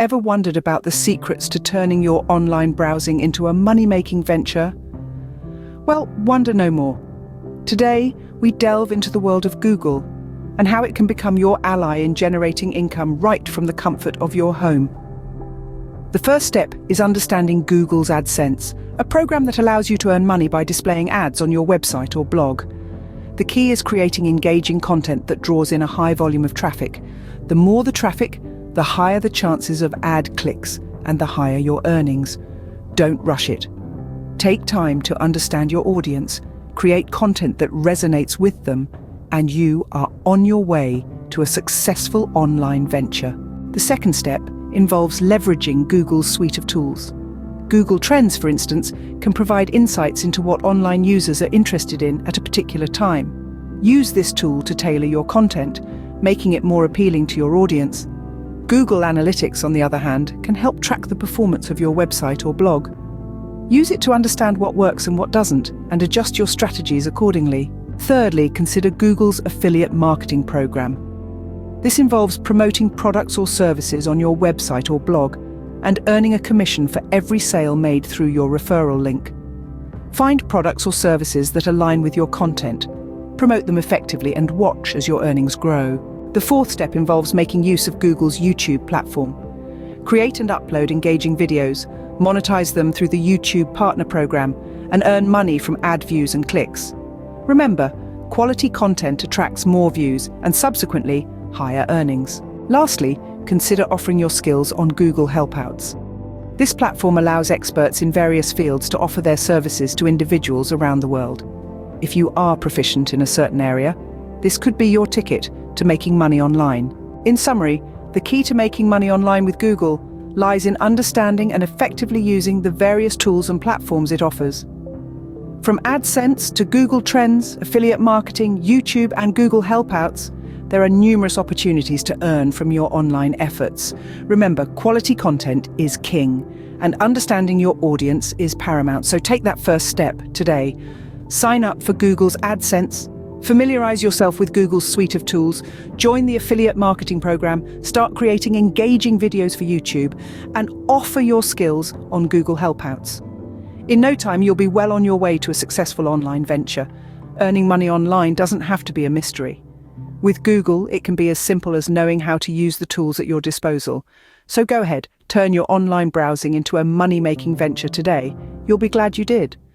Ever wondered about the secrets to turning your online browsing into a money-making venture? Well, wonder no more. Today, we delve into the world of Google and how it can become your ally in generating income right from the comfort of your home. The first step is understanding Google's AdSense, a program that allows you to earn money by displaying ads on your website or blog. The key is creating engaging content that draws in a high volume of traffic. The more the traffic, the higher the chances of ad clicks and the higher your earnings. Don't rush it. Take time to understand your audience, create content that resonates with them, and you are on your way to a successful online venture. The second step involves leveraging Google's suite of tools. Google Trends, for instance, can provide insights into what online users are interested in at a particular time. Use this tool to tailor your content, making it more appealing to your audience. Google Analytics, on the other hand, can help track the performance of your website or blog. Use it to understand what works and what doesn't, and adjust your strategies accordingly. Thirdly, consider Google's affiliate marketing program. This involves promoting products or services on your website or blog and earning a commission for every sale made through your referral link. Find products or services that align with your content, promote them effectively, and watch as your earnings grow. The fourth step involves making use of Google's YouTube platform. Create and upload engaging videos, monetize them through the YouTube Partner Program, and earn money from ad views and clicks. Remember, quality content attracts more views and subsequently higher earnings. Lastly, consider offering your skills on Google Helpouts. This platform allows experts in various fields to offer their services to individuals around the world. If you are proficient in a certain area, this could be your ticket to making money online. In summary, the key to making money online with Google lies in understanding and effectively using the various tools and platforms it offers. From AdSense to Google Trends, affiliate marketing, YouTube, and Google Helpouts, there are numerous opportunities to earn from your online efforts. Remember, quality content is king, and understanding your audience is paramount. So take that first step today. Sign up for Google's AdSense, familiarize yourself with Google's suite of tools, join the affiliate marketing program, start creating engaging videos for YouTube, and offer your skills on Google Helpouts. In no time, you'll be well on your way to a successful online venture. Earning money online doesn't have to be a mystery. With Google, it can be as simple as knowing how to use the tools at your disposal. So go ahead, turn your online browsing into a money-making venture today. You'll be glad you did.